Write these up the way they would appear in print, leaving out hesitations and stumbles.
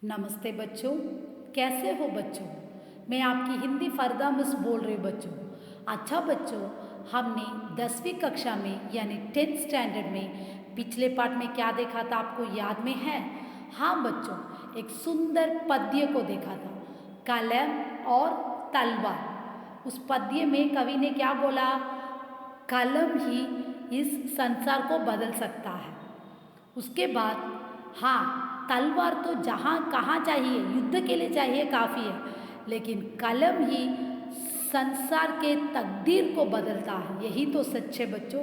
नमस्ते बच्चों, कैसे हो बच्चों। मैं आपकी हिंदी फरदा मिस बोल रही हूँ बच्चों। अच्छा बच्चों, हमने 10वीं कक्षा में यानी 10th स्टैंडर्ड में पिछले पार्ट में क्या देखा था, आपको याद में है? हाँ बच्चों, एक सुंदर पद्य को देखा था, कलम और तलवार। उस पद्य में कवि ने क्या बोला? कलम ही इस संसार को बदल सकता है। उसके बाद हाँ, तलवार तो जहाँ कहाँ चाहिए, युद्ध के लिए चाहिए, काफ़ी है, लेकिन कलम ही संसार के तकदीर को बदलता है। यही तो सच है बच्चों।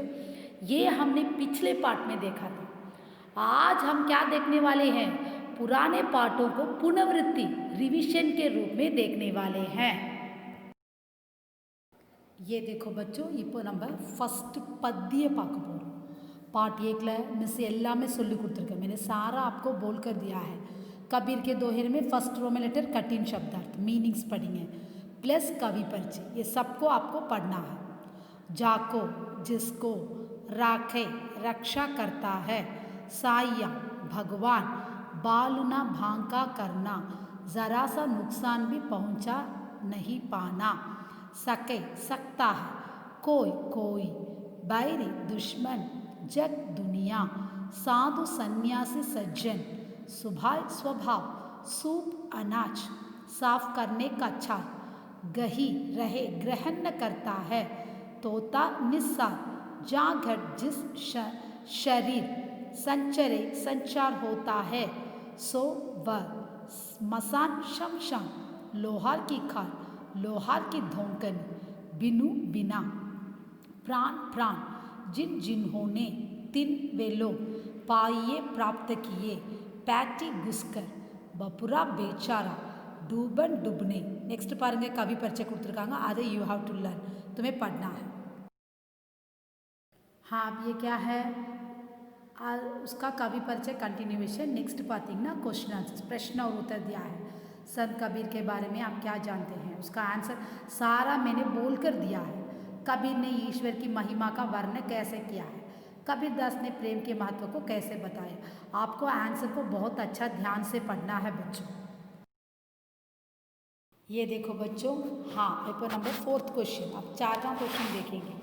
ये हमने पिछले पार्ट में देखा था। आज हम क्या देखने वाले हैं? पुराने पाठों को पुनरावृत्ति रिवीजन के रूप में देखने वाले हैं। ये देखो बच्चों, இப்போ நம்ம ஃபர்ஸ்ட் पद्य பார்க்க போகிறோம்। पार्ट एक मिस எல்லாமே சொல்லி கொடுத்துருக்கேன்। मैंने सारा आपको बोल कर दिया है। कबीर के दोहे में फर्स्ट रो में लेटर कठिन शब्दार्थ मीनिंग्स पढ़ेंगे प्लस कवि परिचय, ये सबको आपको पढ़ना है। जाको जिसको राखे रक्षा करता है, साया भगवान बालना भांका करना, ज़रा सा नुकसान भी पहुंचा नहीं पाना, सके सकता है कोई कोई, बैरी दुश्मन जग दुनिया, साधु सन्यासी सज्जन, सुभाव स्वभाव सूप अनाज, साफ करने का छाल, गही रहे ग्रहण न करता है, तोता निस्सार जहाँ घट जिस शरीर संचरे संचार होता है, सो वह मसान शमशान, लोहार की खाल लोहार की धोंकन, बिनु बिना, प्राण प्राण जिन जिन्होंने तिन वे लोग पाइये प्राप्त किए, पैटी घुसकर बपुरा बेचारा डूबन डुबने। नेक्स्ट पारेंगे कवि परिचय கொடுத்துருக்காங்க, அதை यू हैव टू लर्न, तुम्हें पढ़ना है। हाँ, अब ये क्या है? उसका कवि परिचय कंटिन्यूएशन। नेक्स्ट பார்த்தீங்கன்னா क्वेश्चन आंसर, प्रश्न और उत्तर दिया है। संत कबीर के बारे में आप क्या जानते हैं, उसका आंसर सारा मैंने बोल कर दिया है। कबीर ने ईश्वर की महिमा का वर्णन कैसे किया है, कबीर दास ने प्रेम के महत्व को कैसे बताया। आपको आंसर को बहुत अच्छा ध्यान से पढ़ना है बच्चों। ये देखो बच्चों, हाँ, पेपर नंबर 4th क्वेश्चन। अब 4वां क्वेश्चन देखेंगे।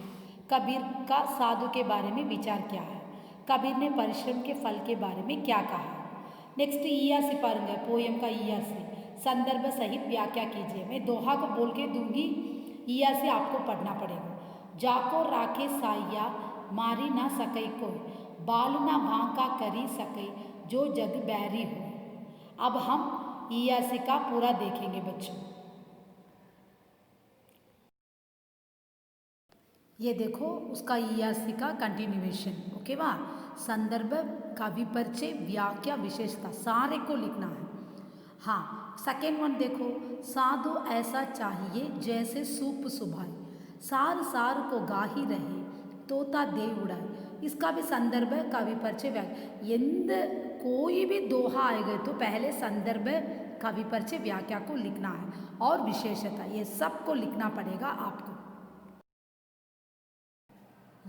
कबीर का साधु के बारे में विचार क्या है, कबीर ने परिश्रम के फल के बारे में क्या कहा। नेक्स्ट ईयासी पारेंगे, पोयम का ईयासी, संदर्भ सहित व्याख्या कीजिए। मैं दोहा को बोल के दूंगी, ईयासी आपको पढ़ना पड़ेगा। जाको राखे साइया मारी ना सके कोई, बाल ना भांका करी सके जो जग बैरी हो। अब हम ईयासी का पूरा देखेंगे बच्चों। ये देखो उसका ईयासी का कंटिन्यूएशन, ओके वाह। संदर्भ, कवि परिचय, व्याख्या, विशेषता सारे को लिखना है। हाँ, सेकेंड वन देखो, साधु ऐसा चाहिए जैसे सूप सुभाए, सार सार को गाही रहे, तोता दे उड़ाए। इसका भी संदर्भ है, कवि परिचय, व्याख्या। यंद कोई भी दोहा आएगा तो पहले संदर्भ, कवि परिचय, व्याख्या को लिखना है और विशेषता, ये सबको लिखना पड़ेगा आपको।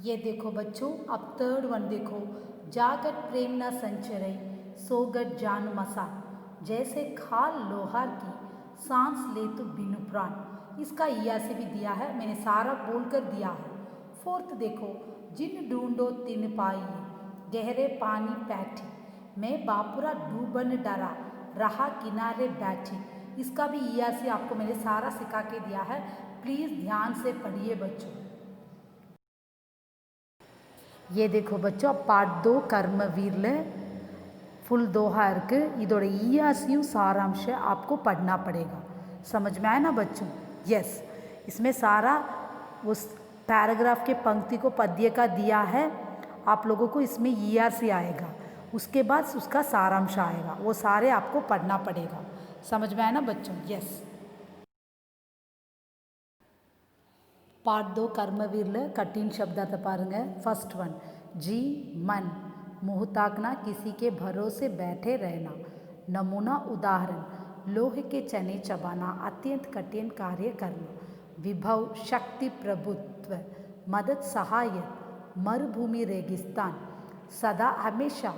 ये देखो बच्चों, अब थर्ड वन देखो, जागट प्रेम न संचरे सोगट जान मसा, जैसे खाल लोहार की सांस ले तो बिनु प्राण। इसका ईयासी भी दिया है, मैंने सारा बोल कर दिया है। फोर्थ देखो, जिन ढूंढो तिन पाइए, गहरे पानी पैठी, मैं बापुरा डूबन डरा रहा किनारे बैठी। इसका भी ईयासी आपको मैंने सारा सिखा के दिया है, प्लीज़ ध्यान से पढ़िए बच्चों। ये देखो बच्चों, पार्ट 2 कर्मवीर फुल दोहा इருக்கு, இதோட ईयासियों सारांश आपको पढ़ना पड़ेगा। समझ में आया ना बच्चों? यस, इसमें सारा उस पैराग्राफ के पंक्ति को पद्य का दिया है। आप लोगों को इसमें ईयासी आएगा, उसके बाद उसका सारांश आएगा, वो सारे आपको पढ़ना पड़ेगा। समझ में आया ना बच्चों? यस। पार्ट 2 कर्मवीर कठिन शब्दार्थ पारेंगे। फर्स्ट वन, जी मन, मुँह ताकना, किसी के भरोसे बैठे रहना। नमूना उदाहरण, लोहे के चने चबाना, अत्यंत कठिन कार्य करना। विभव शक्ति प्रभुत्व, मदद सहायत, मरुभूमि रेगिस्तान, सदा हमेशा,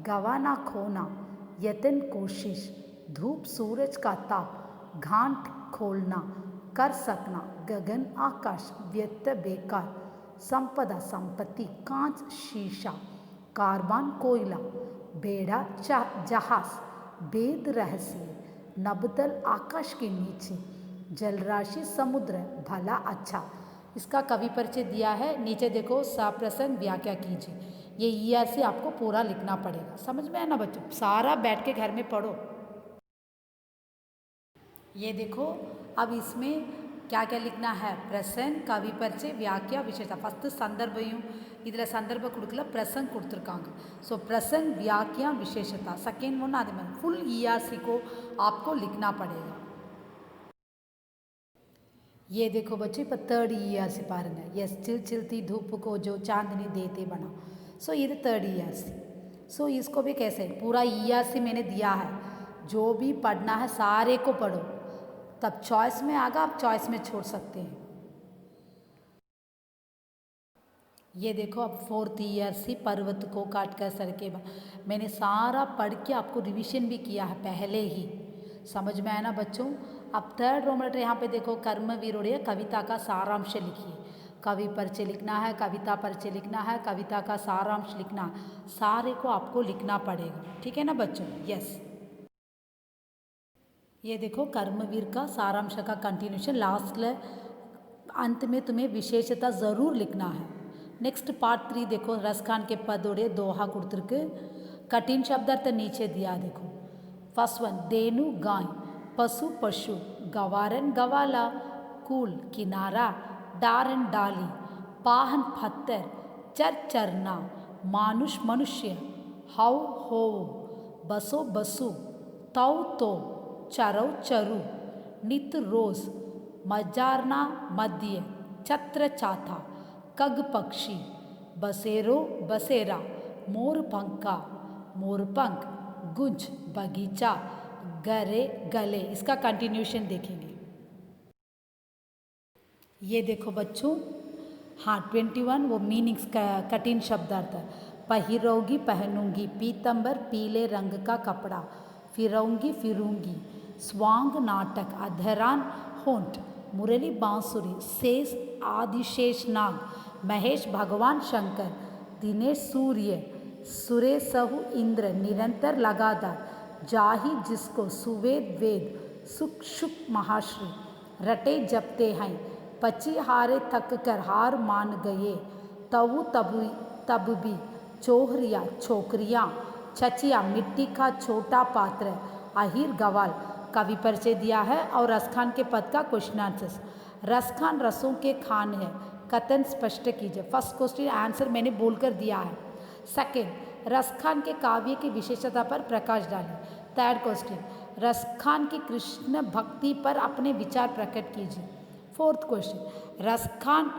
गवाना खोना, यत्न कोशिश, धूप सूरज का ताप घाट खोलना कर सकना गगन आकाश व्यर्थ बेकार संपदा संपत्ति कांच शीशा कार्बन कोयला बेड़ा जहाज वेद रहस्य नबदल आकाश के नीचे जलराशि समुद्र भला अच्छा। इसका कवि परिचय दिया है, नीचे देखो सप्रसंग व्याख्या कीजिए। ये ईयर से आपको पूरा लिखना पड़ेगा, समझ में आया ना बच्चों? सारा बैठ के घर में पढ़ो। ये देखो अब इसमें क्या क्या लिखना है, प्रसंग कवि परिचय व्याख्या विशेषता। फर्स्ट संदर्भयू इधर संदर्भ कुडकला प्रसंग कुडुत्तिरुक्कांगा। सो प्रसंग व्याख्या विशेषता सेकेंड वन आदि में फुल ईआरसी को आपको लिखना पड़ेगा। ये देखो बच्चे இப்போ தேர்ட் ईआरसी பாருங்க, यस चिल चिलती धूप को जो चांदनी देते बना। सो ये थर्ड ईआरसी। सो इसको भी कैसे पूरा ईआरसी मैंने दिया है, जो भी पढ़ना है सारे को पढ़ो, तब चॉइस में आगा, आप चॉइस में छोड़ सकते हैं। ये देखो अब फोर्थ ईआरसी पर्वत को काट कर सड़के मैंने सारा पढ़ के आपको रिवीजन भी किया है पहले ही, समझ में आया ना बच्चों? अब थर्ड रोमन लेटर यहाँ पे देखो कर्मवीरोड़े कविता का सारांश लिखिए। कवि परिचय लिखना है, कविता परिचय लिखना है, कविता का सारांश लिखना, सारे को आपको लिखना पड़ेगा, ठीक है ना बच्चों? यस। ये देखो कर्मवीर का सारांश का कंटिन्यूशन लास्ट अंत में तुम्हें विशेषता ज़रूर लिखना है। नेक्स्ट पार्ट 3 देखो रसखान के पदोड़े दोहा कुर्तुर्क कठिन शब्दार्थ नीचे दिया देखो। फर्स्ट वन देनु गाय पशु पशु गवारन गवाला कूल किनारा डारन डाली पाहन पत्थर चर चरना मानुष मनुष्य हव हो बसो बसु तौ तो चरौ चरु नित रोज मजारना मध्य छत्र छाता कग पक्षी बसेरो बसेरा मोर पंखा मोर पंख गुंज बगीचा गरे गले। इसका कंटिन्यूशन देखेंगे। ये देखो बच्चों, हाँ 21 वो मीनिंग्स का कठिन शब्दार्थ। पहिरोगी पहनूंगी, पीतंबर पीले रंग का कपड़ा, फिरौंगी फिरूंगी, स्वांग नाटक, अधरान होंठ, मुरली बांसुरी, शेष आदिशेष नाग, महेश भगवान शंकर, दिनेश सूर्य, सुरेश सहु इंद्र, निरंतर लगातार, जाहि जिसको सुवेद वेद सुख शुक महाश्री, रटे जपते हैं पची हारे थक कर हार मान गए, तवु तब भी चोहरिया छोकरियाँ, छचिया मिट्टी का छोटा पात्र, अहिर गवाल। कवि परिचय दिया है और रसखान के पद का क्वेश्चन आंसर। रसखान रसों के खान है, कथन स्पष्ट कीजिए। फर्स्ट क्वेश्चन आंसर मैंने बोलकर दिया है। सेकेंड रसखान के काव्य की विशेषता पर प्रकाश डालें। थर्ड क्वेश्चन रसखान की कृष्ण भक्ति पर अपने विचार प्रकट कीजिए। फोर्थ क्वेश्चन रसखान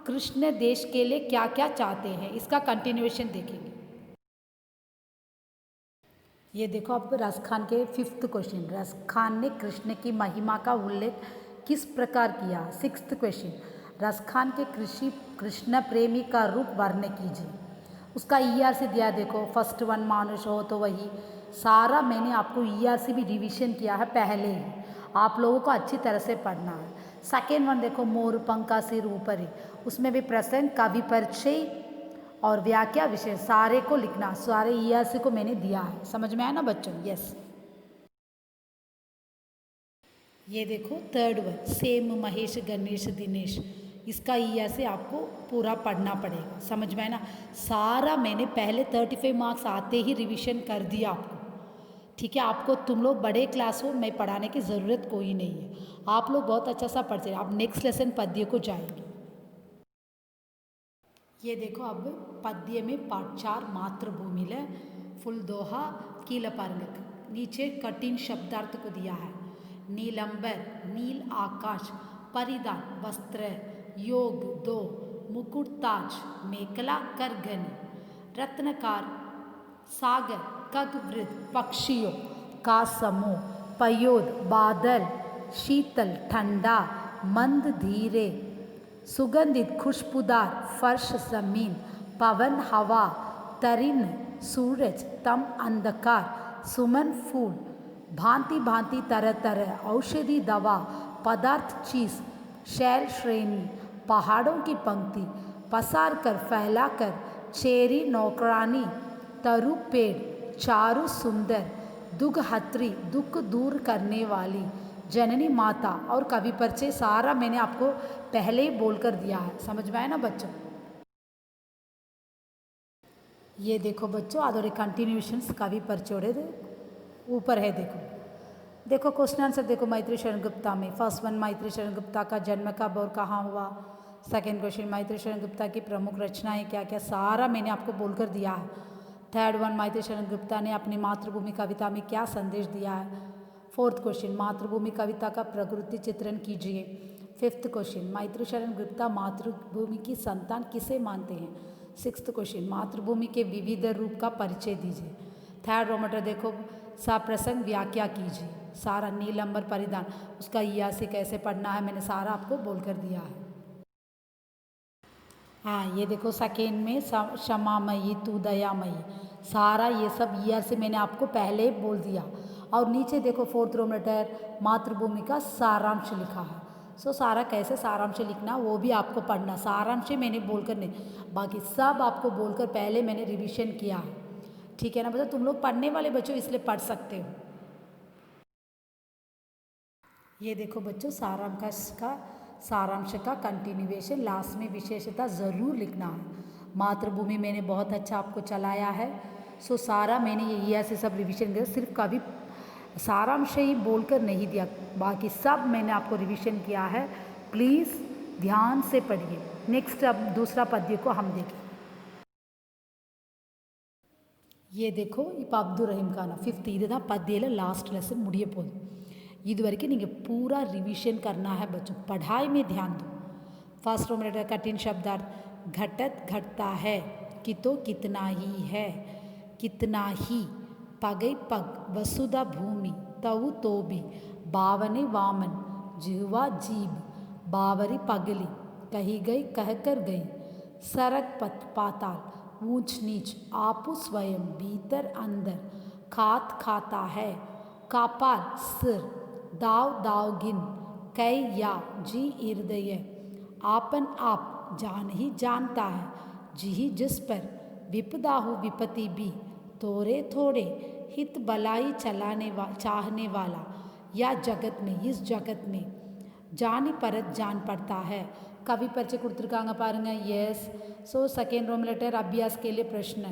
कृष्ण देश के लिए क्या क्या चाहते हैं, इसका कंटिन्यूएशन देखेंगे। ये देखो अब रसखान के फिफ्थ क्वेश्चन, रसखान ने कृष्ण की महिमा का उल्लेख किस प्रकार किया। सिक्स्थ क्वेश्चन रसखान के कृष्ण प्रेमी का रूप वर्णन कीजिए। उसका ईआरसी दिया देखो। फर्स्ट वन मानुष हो तो वही, सारा मैंने आपको ईआरसी भी रिवीजन किया है पहले ही, आप लोगों को अच्छी तरह से पढ़ना है। सेकेंड वन देखो मोर पंखा सिर ऊपर ही, उसमें भी प्रसंग कवि परिचय और व्याख्या विषय सारे को लिखना, सारे ईआरसी को मैंने दिया है, समझ में आया ना बच्चों? यस। ये देखो third one same Mahesh Ganesh Dinesh, इसका ईआरसी आपको पूरा पढ़ना पड़ेगा, समझ में आया ना? सारा मैंने पहले 35 मार्क्स आते ही रिवीजन कर दिया आपको, ठीक है? आपको तुम लोग बड़े क्लास हो, मैं पढ़ाने की ज़रूरत कोई नहीं है, आप लोग बहुत अच्छा सा पढ़ते हैं। आप नेक्स्ट लेसन पद्य को जाएंगे। ये देखो अब पद्य में पार्ट 4 मातृभूमि ले फुल दोहा कील पारंग, नीचे कठिन शब्दार्थ को दिया है। नीलंबर नील आकाश, परिधान वस्त्र, योग दो, मुकुट ताज, मेखला करघनी, रत्नकार सागर, कगवृत पक्षियों का समूह, पयोद बादल, शीतल ठंडा, मंद धीरे, सुगंधित खुशबूदार फर्श जमीन, पवन हवा, तरिन सूरज, तम अंधकार, सुमन फूल, भांति भांति तरह तरह औषधि दवा पदार्थ चीज शैल श्रेणी पहाड़ों की पंक्ति पसार कर फैला कर चेरी नौकरानी तरु पेड़ चारु सुंदर दुघहत्री दुख दूर करने वाली जननी माता और कवि परिचय सारा मैंने आपको पहले ही बोलकर दिया है, समझ में आया ना बच्चों। ये देखो बच्चों आदोरे कंटिन्यूशंस कवि परिचय ऊपर है, देखो देखो क्वेश्चन आंसर देखो। मैत्री शरण गुप्ता में फर्स्ट वन, मैत्री शरण गुप्ता का जन्म कब और कहाँ हुआ। सेकंड क्वेश्चन, मैत्री शरण गुप्ता की प्रमुख रचनाएं क्या क्या, सारा मैंने आपको बोलकर दिया है। थर्ड वन, मैत्री शरण गुप्ता ने अपनी मातृभूमि कविता में क्या संदेश दिया है। फोर्थ क्वेश्चन, मातृभूमि कविता का प्रकृति चित्रण कीजिए। फिफ्थ क्वेश्चन, मैत्री शरण गुप्ता मातृभूमि की संतान किसे मानते हैं। सिक्स्थ क्वेश्चन, मातृभूमि के विविध रूप का परिचय दीजिए। थर्ड रोमटर देखो, सप्रसंग व्याख्या कीजिए। सारा नीलंबर परिधान उसका या से कैसे पढ़ना है मैंने सारा आपको बोलकर दिया है। हाँ ये देखो सेकेंड में क्षमामयी तू दयामयी, सारा ये सब ईयर से मैंने आपको पहले बोल दिया। और नीचे देखो फोर्थ रो लेटर मातृभूमि का सारांश लिखा है। सो सारा कैसे सारांश लिखना वो भी आपको पढ़ना, सारांश मैंने बोलकर नहीं, बाकी सब आपको बोलकर पहले मैंने रिविजन किया है, ठीक है ना बच्चों। तुम लोग पढ़ने वाले बच्चों इसलिए पढ़ सकते हो। ये देखो बच्चों सारांश का कंटिन्यूएशन लास्ट में विशेषता ज़रूर लिखना है। मातृभूमि मैंने बहुत अच्छा आपको चलाया है। सो सारा मैंने ये ऐसे सब रिवीजन किया, सिर्फ कभी सारांश ही बोलकर नहीं दिया, बाकी सब मैंने आपको रिवीजन किया है। प्लीज़ ध्यान से पढ़िए। नेक्स्ट अब दूसरा पद्य को हम देखें। ये देखो இப்போ அப்துல் ரஹீம்கான ஃபிஃப்த் இதுதான் பத்தியில் லாஸ்ட் லெசன் முடிய போகுது। இது வரைக்கும் நீங்கள் पूरा रिवीजन करना है बच्चों, पढ़ाई में ध्यान दो। फर्स्ट रो में कठिन शब्दार्थ, घटत घटता है कि तो कितना ही है, कितना ही पगई पग वसुधा भूमि तऊ तो भी बावने वामन जिहवा जीभ बावरी पगली कही गई कह कर गई सरक पाताल ऊंच नीच आपू स्वयं भीतर अंदर खात खाता है कापाल सिर दाव दावगिन कै या जी हृदय आपन आप जान ही जानता है जी जिस पर विपदाहु विपत्ति भी थोड़े थोड़े हित बलाई चाहने वाला या जगत में इस जगत में जानी परत जान पड़ता है। कवि परिचय கொடுத்துருக்காங்க பாருங்க। यस सो सेकेंड रोम लेटर अभ्यास के लिए प्रश्न,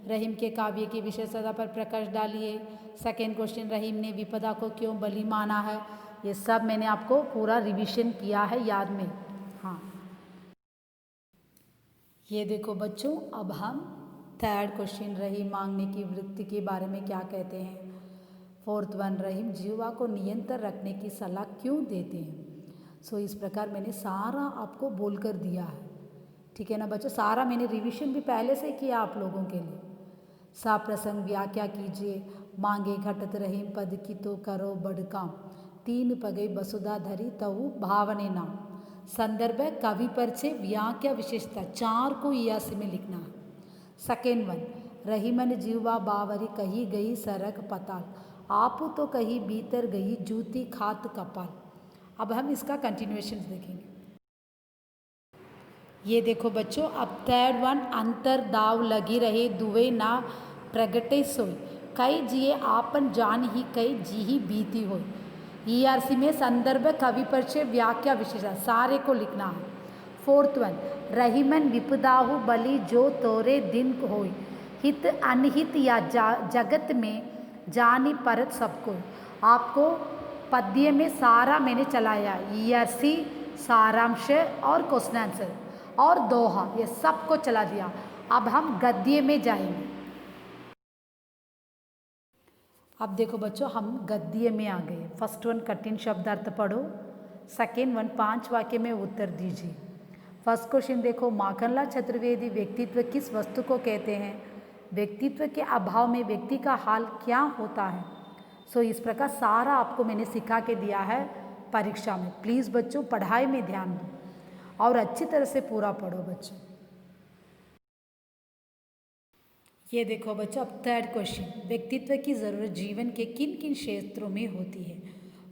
रहीम के काव्य की विशेषता पर प्रकाश डालिए। सेकेंड क्वेश्चन, रहीम ने विपदा को क्यों बलि माना है। ये सब मैंने आपको पूरा रिवीजन किया है, याद में। हाँ ये देखो बच्चों, अब हम थर्ड क्वेश्चन, रहीम मांगने की वृत्ति के बारे में क्या कहते हैं। फोर्थ वन, रहीम जीवा को नियंत्रण रखने की सलाह क्यों देते हैं। सो इस प्रकार मैंने सारा आपको बोलकर दिया है, ठीक है ना बच्चों। सारा मैंने रिवीजन भी पहले से किया आप लोगों के लिए। सा प्रसंग व्याख्या कीजिए। मांगे घटत रहीम पद की तो करो बड़काम, तीन पगई वसुधा धरी तऊ भावने नाम। संदर्भ है कवि परिचय व्याख्या विशेषता, चार को यासी में लिखना है। सेकेंड वन, रहीमन जीवा बावरी कही गई सरक पताल, आपू तो कही भीतर गई जूती खात कपाल। अब हम इसका कंटिन्यूएशन देखेंगे। ये देखो बच्चों, अब थर्ड वन, अंतर दाव लगी रहे दुवे ना प्रगटे सोई, कई जिए आपन जान ही कई जी ही बीती हो। ईआरसी में संदर्भ कवि परिचय व्याख्या विशेषण सारे को लिखना है। फोर्थ वन, रहीमन विपदाहु बलि जो तोरे दिन होई, हित अनहित या जगत में जानी परत सबको। आपको पद्य में सारा मैंने चलाया, ईआरसी सारांश और क्वेश्चन आंसर और दोहा, ये सबको चला दिया। अब हम गद्य में जाएंगे। अब देखो बच्चों, हम गद्य में आ गए। फर्स्ट वन, कठिन शब्दार्थ पढ़ो। सेकेंड वन, 5 वाक्य में उत्तर दीजिए। फर्स्ट क्वेश्चन देखो, माखनलाल चतुर्वेदी व्यक्तित्व किस वस्तु को कहते हैं। व्यक्तित्व के अभाव में व्यक्ति का हाल क्या होता है। सो इस प्रकार सारा आपको मैंने सिखा के दिया है परीक्षा में। प्लीज़ बच्चों पढ़ाई में ध्यान दो और अच्छी तरह से पूरा पढ़ो बच्चों। ये देखो बच्चों, अब थर्ड क्वेश्चन, व्यक्तित्व की ज़रूरत जीवन के किन किन क्षेत्रों में होती है।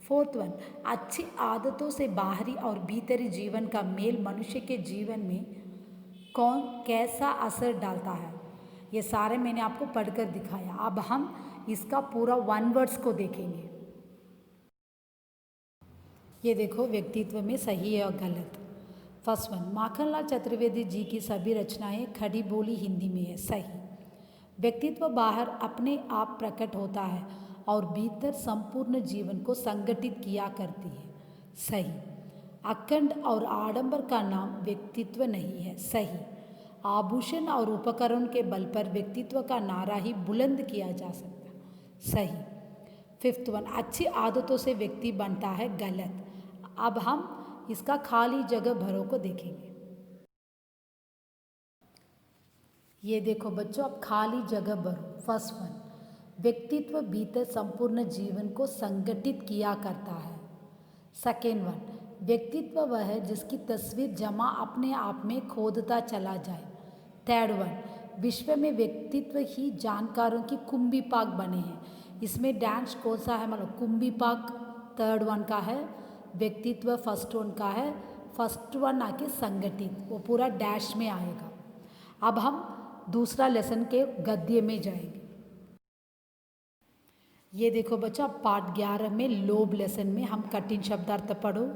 फोर्थ वन, अच्छी आदतों से बाहरी और भीतरी जीवन का मेल मनुष्य के जीवन में कौन कैसा असर डालता है। ये सारे मैंने आपको पढ़कर दिखाया। अब हम इसका पूरा वन वर्ड्स को देखेंगे। ये देखो व्यक्तित्व में सही और गलत। फर्स्ट वन, माखनलाल चतुर्वेदी जी की सभी रचनाएं खड़ी बोली हिंदी में है, सही। व्यक्तित्व बाहर अपने आप प्रकट होता है और भीतर संपूर्ण जीवन को संगठित किया करती है, सही। अखंड और आडंबर का नाम व्यक्तित्व नहीं है, सही। आभूषण और उपकरण के बल पर व्यक्तित्व का नारा ही बुलंद किया जा सकता, सही। फिफ्थ वन, अच्छी आदतों से व्यक्ति बनता है, गलत। अब हम इसका खाली जगह भरों को देखेंगे। ये देखो बच्चों, अब खाली जगह भरो। फर्स्ट वन, व्यक्तित्व भीतर संपूर्ण जीवन को संगठित किया करता है। सेकेंड वन, व्यक्तित्व वह है जिसकी तस्वीर जमा अपने आप में खोदता चला जाए। थर्ड वन, विश्व में व्यक्तित्व ही जानकारों की कुंभी पाक बने हैं। इसमें डैश कौन सा है, मतलब कुंभी पाक थर्ड वन का है, व्यक्तित्व फर्स्ट वन का है। फर्स्ट वन आके संगठित, वो पूरा डैश में आएगा। अब हम दूसरा लेसन के गद्य में जाएंगे। ये देखो बच्चों, अब पार्ट 11 में लोभ लेसन में हम कठिन शब्दार्थ पढ़ो।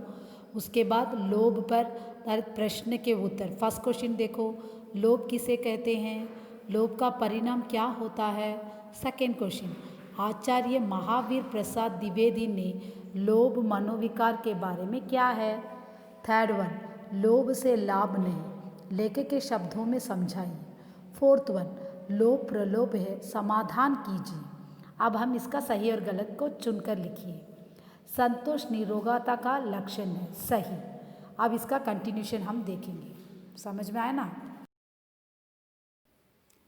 उसके बाद लोभ पर प्रश्न के उत्तर। फर्स्ट क्वेश्चन देखो, लोभ किसे कहते हैं, लोभ का परिणाम क्या होता है। सेकेंड क्वेश्चन, आचार्य महावीर प्रसाद द्विवेदी ने लोभ मनोविकार के बारे में क्या है। थर्ड वन, लोभ से लाभ नहीं, लेखक के शब्दों में समझाइए। फोर्थ वन, लोभ प्रलोभ है, समाधान कीजिए। अब हम इसका सही और गलत को चुनकर लिखिए। संतोष निरोगता का लक्षण है, सही। अब इसका कंटिन्यूशन हम देखेंगे। समझ में आया ना।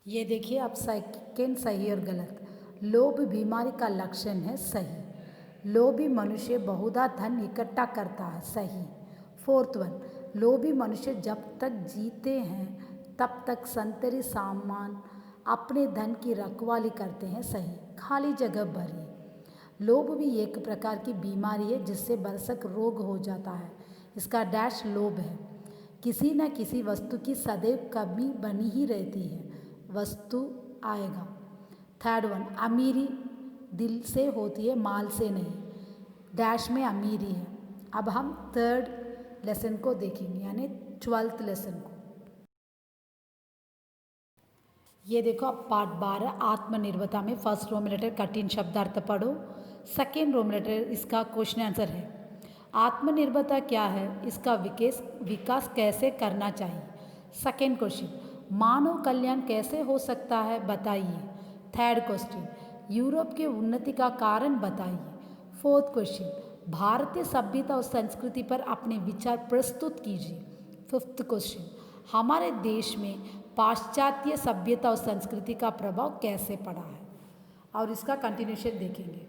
ये देखिए, अब सेकेंड सही और गलत। लोभ बीमारी का लक्षण है, सही। लोभी मनुष्य बहुधा धन इकट्ठा करता है, सही। फोर्थ वन, लोभी मनुष्य जब तक जीते हैं तब तक संतरी सामान अपने धन की रखवाली करते हैं, सही। खाली जगह भरिए। लोभ भी एक प्रकार की बीमारी है जिससे बरसक रोग हो जाता है। इसका डैश लोभ है। किसी न किसी वस्तु की सदैव कमी बनी ही रहती है, वस्तु आएगा। थर्ड वन, अमीरी दिल से होती है, माल से नहीं, डैश में अमीरी है। अब हम थर्ड लेसन को देखेंगे, यानी 12th लेसन को। ये देखो, अब पार्ट 12 आत्मनिर्भरता में फर्स्ट रो में लेटर कठिन शब्दार्थ पढ़ो। सेकेंड रो में लेटर इसका क्वेश्चन आंसर है। आत्मनिर्भरता क्या है, इसका विकास कैसे करना चाहिए। सेकेंड क्वेश्चन, मानव कल्याण कैसे हो सकता है, बताइए। थर्ड क्वेश्चन, यूरोप की उन्नति का कारण बताइए। फोर्थ क्वेश्चन, भारतीय सभ्यता और संस्कृति पर अपने विचार प्रस्तुत कीजिए। फिफ्थ क्वेश्चन, हमारे देश में पाश्चात्य सभ्यता और संस्कृति का प्रभाव कैसे पड़ा है, और इसका कंटिन्यूशन देखेंगे।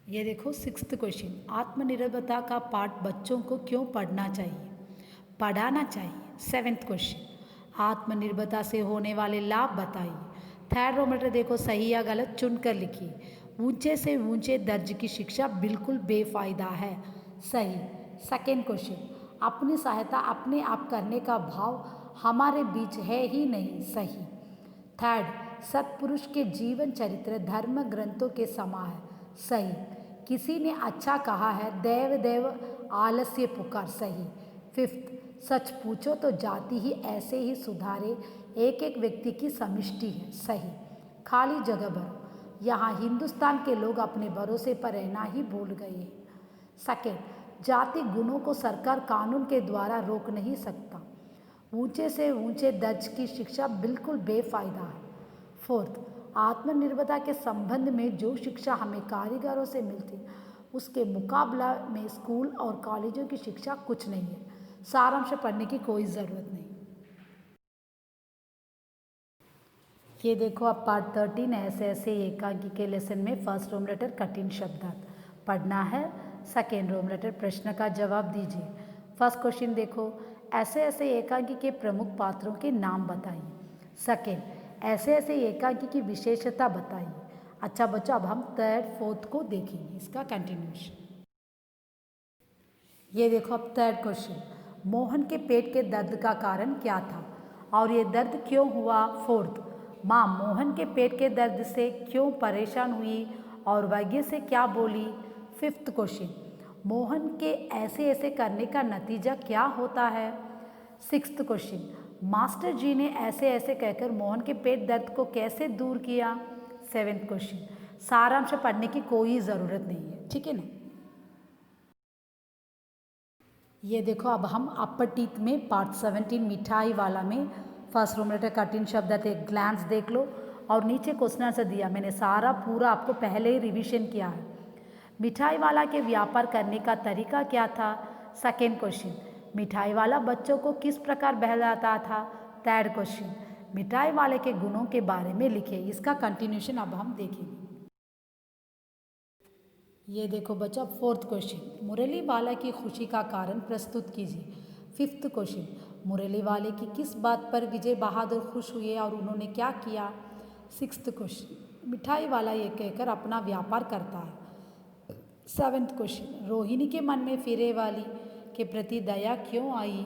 ये देखो, सिक्स्थ क्वेश्चन, आत्मनिर्भरता का पाठ बच्चों को क्यों पढ़ना चाहिए, पढ़ाना चाहिए। सेवेंथ क्वेश्चन, आत्मनिर्भरता से होने वाले लाभ बताइए। थर्ड रो में देखो, सही या गलत चुनकर लिखिए। ऊंचे से ऊंचे दर्ज की शिक्षा बिल्कुल बेफायदा है, सही। सेकेंड क्वेश्चन, अपनी सहायता अपने आप करने का भाव हमारे बीच है ही नहीं, सही। थर्ड, सत्पुरुष के जीवन चरित्र धर्म ग्रंथों के समा है, सही। किसी ने अच्छा कहा है, देव देव आलस्य पुकार, सही। फिफ्थ, सच पूछो तो जाति ही ऐसे ही सुधारे एक एक व्यक्ति की समिष्टि है, सही। खाली जगह भरो। यहाँ हिंदुस्तान के लोग अपने भरोसे पर रहना ही भूल गए हैं। सेकेंड, जाति गुणों को सरकार कानून के द्वारा रोक नहीं सकता। ऊंचे से ऊंचे दर्ज की शिक्षा बिल्कुल बेफायदा है। फोर्थ, आत्मनिर्भरता के संबंध में जो शिक्षा हमें कारीगरों से मिलती उसके मुकाबला में स्कूल और कॉलेजों की शिक्षा कुछ नहीं है। सारांश पढ़ने की कोई ज़रूरत नहीं। ये देखो, अब पार्ट 13 ऐसे ऐसे एकांकी के लेसन में फर्स्ट रोम लेटर कठिन शब्दार्थ पढ़ना है। सेकेंड रोम लेटर प्रश्न का जवाब दीजिए। फर्स्ट क्वेश्चन देखो, ऐसे ऐसे एकांकी के प्रमुख पात्रों के नाम बताइए। सेकेंड, ऐसे ऐसे एकांकी की विशेषता बताइए। अच्छा बच्चों, अब हम थर्ड फोर्थ को देखेंगे, इसका कंटिन्यूशन। ये देखो अब थर्ड क्वेश्चन, मोहन के पेट के दर्द का कारण क्या था और ये दर्द क्यों हुआ। फोर्थ, माँ मोहन के पेट के दर्द से क्यों परेशान हुई और वैद्य से क्या बोली। फिफ्थ क्वेश्चन, मोहन के ऐसे ऐसे करने का नतीजा क्या होता है। सिक्स्थ क्वेश्चन, मास्टर जी ने ऐसे ऐसे कहकर मोहन के पेट दर्द को कैसे दूर किया। सेवेंथ क्वेश्चन, सारांश पढ़ने की कोई ज़रूरत नहीं है, ठीक है ना। ये देखो अब हम अपर टीथ में पार्ट 17 मिठाई वाला में फर्स्ट रूम लेटर कठिन शब्द थे, ग्लैंस देख लो और नीचे क्वेश्चन आंसर दिया मैंने, सारा पूरा आपको पहले ही रिवीजन किया है। मिठाई वाला के व्यापार करने का तरीका क्या था। सेकेंड क्वेश्चन, मिठाई वाला बच्चों को किस प्रकार बहलाता था। थर्ड क्वेश्चन, मिठाई वाले के गुणों के बारे में लिखे, इसका कंटिन्यूशन अब हम देखेंगे। ये देखो बच्चों फोर्थ क्वेश्चन, मुरली वाला की खुशी का कारण प्रस्तुत कीजिए। फिफ्थ क्वेश्चन, मुरली वाले की किस बात पर विजय बहादुर खुश हुए और उन्होंने क्या किया। सिक्स्थ क्वेश्चन, मिठाई वाला ये कहकर अपना व्यापार करता है। सेवेंथ क्वेश्चन, रोहिणी के मन में फिरे वाली के प्रति दया क्यों आई।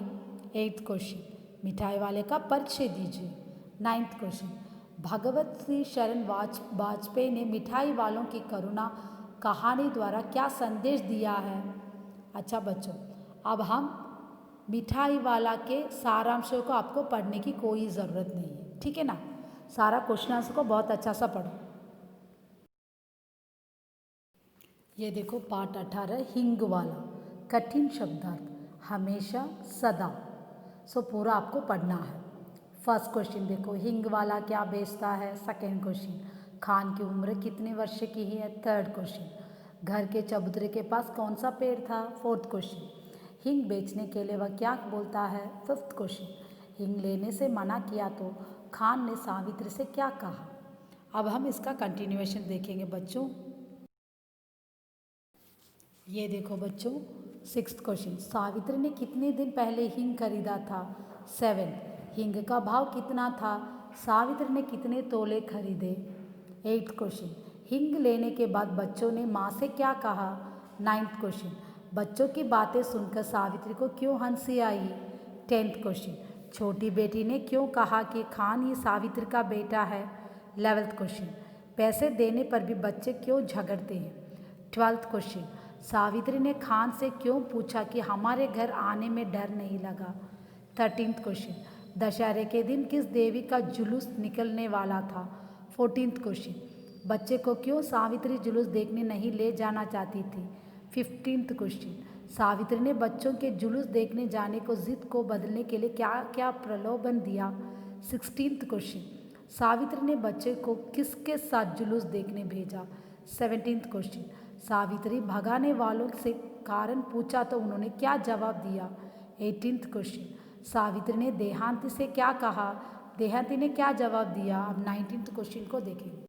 एट्थ क्वेश्चन, मिठाई वाले का परिचय दीजिए। नाइन्थ क्वेश्चन, भगवत श्री शरण वाजपेयी ने मिठाई वालों की करुणा कहानी द्वारा क्या संदेश दिया है। अच्छा बच्चों, अब हम मिठाई वाला के सारांशों को आपको पढ़ने की कोई ज़रूरत नहीं है, ठीक है ना। सारा क्वेश्चन आंसर को बहुत अच्छा सा पढ़ो। ये देखो पार्ट 18 हिंग वाला, कठिन शब्दार्थ, हमेशा सदा। सो पूरा आपको पढ़ना है। फर्स्ट क्वेश्चन देखो, हिंग वाला क्या बेचता है। सेकेंड क्वेश्चन, खान की उम्र कितने वर्ष की है। थर्ड क्वेश्चन, घर के चबूतरे के पास कौन सा पेड़ था। फोर्थ क्वेश्चन, हिंग बेचने के लिए वह क्या बोलता है। फिफ्थ क्वेश्चन, हिंग लेने से मना किया तो खान ने सावित्री से क्या कहा। अब हम इसका कंटिन्यूएशन देखेंगे बच्चों। ये देखो बच्चों सिक्स्थ क्वेश्चन, सावित्री ने कितने दिन पहले हिंग खरीदा था। सेवेंथ, हिंग का भाव कितना था। सावित्री ने कितने तोले खरीदे। एट्थ क्वेश्चन, हिंग लेने के बाद बच्चों ने माँ से क्या कहा। नाइन्थ क्वेश्चन, बच्चों की बातें सुनकर सावित्री को क्यों हंसी आई। टेंथ क्वेश्चन, छोटी बेटी ने क्यों कहा कि खान ही सावित्री का बेटा है। 11th क्वेश्चन, पैसे देने पर भी बच्चे क्यों झगड़ते हैं। 12th क्वेश्चन, सावित्री ने खान से क्यों पूछा कि हमारे घर आने में डर नहीं लगा। 13th क्वेश्चन, दशहरे के दिन किस देवी का जुलूस निकलने वाला था। 14th क्वेश्चन, बच्चे को क्यों सावित्री जुलूस देखने नहीं ले जाना चाहती थी। 15th क्वेश्चन, सावित्री ने बच्चों के जुलूस देखने जाने को जिद को बदलने के लिए क्या क्या प्रलोभन दिया। 16th क्वेश्चन, सावित्री ने बच्चे को किसके साथ जुलूस देखने भेजा। 17th क्वेश्चन, सावित्री भगाने वालों से कारण पूछा तो उन्होंने क्या जवाब दिया। 18th क्वेश्चन, सावित्री ने देहांती से क्या कहा, देहांती ने क्या जवाब दिया। अब 19th क्वेश्चन को देखेंगे।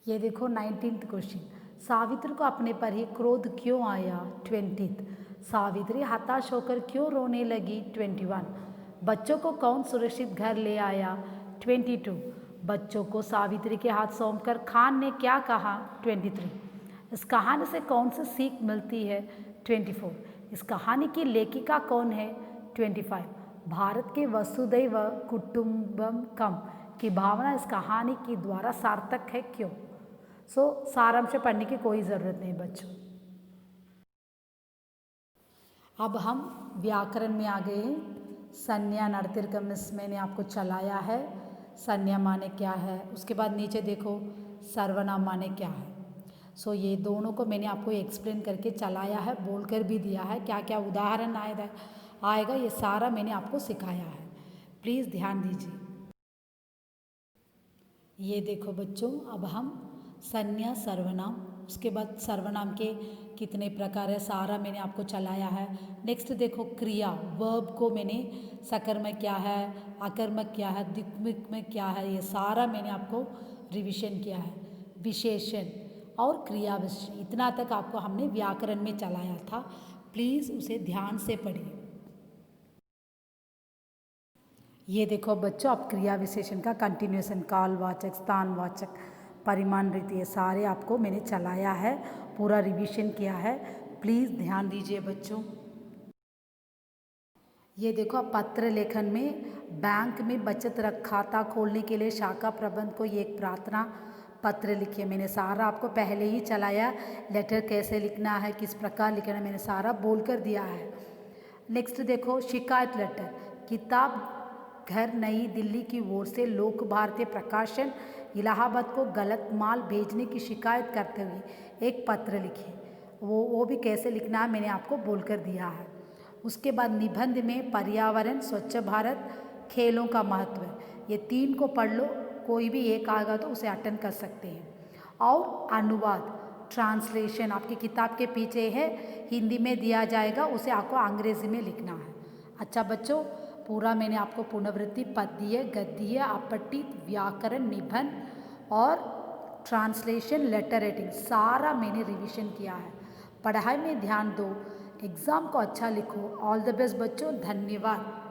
ये देखो 19th क्वेश्चन, सावित्री को अपने पर ही क्रोध क्यों आया। 20th, सावित्री हताश होकर क्यों रोने लगी। 21, बच्चों को कौन सुरक्षित घर ले आया। 22, बच्चों को सावित्री के हाथ सौंपकर खान ने क्या कहा। 23, इस कहानी से कौन सी सीख मिलती है। 24, इस कहानी की लेखिका कौन है। 25, भारत के वसुधैव कुटुंबकम की भावना इस कहानी के द्वारा सार्थक है क्यों। सारांश पढ़ने की कोई ज़रूरत नहीं बच्चों। अब हम व्याकरण में आ गए हैं। संज्ञा नर्तिर्कम मैंने आपको चलाया है, संज्ञा माने क्या है। उसके बाद नीचे देखो सर्वनाम माने क्या है। ये दोनों को मैंने आपको एक्सप्लेन करके चलाया है, बोलकर भी दिया है, क्या क्या उदाहरण आएगा ये सारा मैंने आपको सिखाया है, प्लीज़ ध्यान दीजिए। ये देखो बच्चों, अब हम संज्ञा सर्वनाम, उसके बाद सर्वनाम के कितने प्रकार है सारा मैंने आपको चलाया है। नेक्स्ट देखो क्रिया, वर्ब को मैंने सकर्मक क्या है, अकर्मक क्या है, द्विगुणित में क्या है, ये सारा मैंने आपको रिवीजन किया है। विशेषण और क्रिया विशेषण, इतना तक आपको हमने व्याकरण में चलाया था, प्लीज़ उसे ध्यान से पढ़िए। ये देखो बच्चों, अब क्रिया विशेषण का कंटिन्यूएशन, कालवाचक, स्थानवाचक, परिमाण रीति, ये सारे आपको मैंने चलाया है, पूरा रिवीजन किया है, प्लीज़ ध्यान दीजिए बच्चों। ये देखो, अब पत्र लेखन में बैंक में बचत रख खाता खोलने के लिए शाखा प्रबंध को ये एक प्रार्थना पत्र लिखिए। मैंने सारा आपको पहले ही चलाया, लेटर कैसे लिखना है, किस प्रकार लिखना है, मैंने सारा बोल कर दिया है। नेक्स्ट देखो, शिकायत लेटर। किताब घर नई दिल्ली की ओर से लोक भारती प्रकाशन इलाहाबाद को गलत माल भेजने की शिकायत करते हुए एक पत्र लिखिए। वो भी कैसे लिखना है मैंने आपको बोल कर दिया है। उसके बाद निबंध में पर्यावरण, स्वच्छ भारत, खेलों का महत्व, ये 3 को पढ़ लो, कोई भी एक आएगा तो उसे अटेंड कर सकते हैं। और अनुवाद, ट्रांसलेशन आपकी किताब के पीछे है, हिंदी में दिया जाएगा, उसे आपको अंग्रेजी में लिखना है। अच्छा बच्चों, पूरा मैंने आपको पुनरावृत्ति, पद्य, गद्य, अपठित, व्याकरण, निबंध और ट्रांसलेशन, लेटर राइटिंग सारा मैंने रिवीजन किया है। पढ़ाई में ध्यान दो, एग्ज़ाम को अच्छा लिखो। ऑल द बेस्ट बच्चों, धन्यवाद।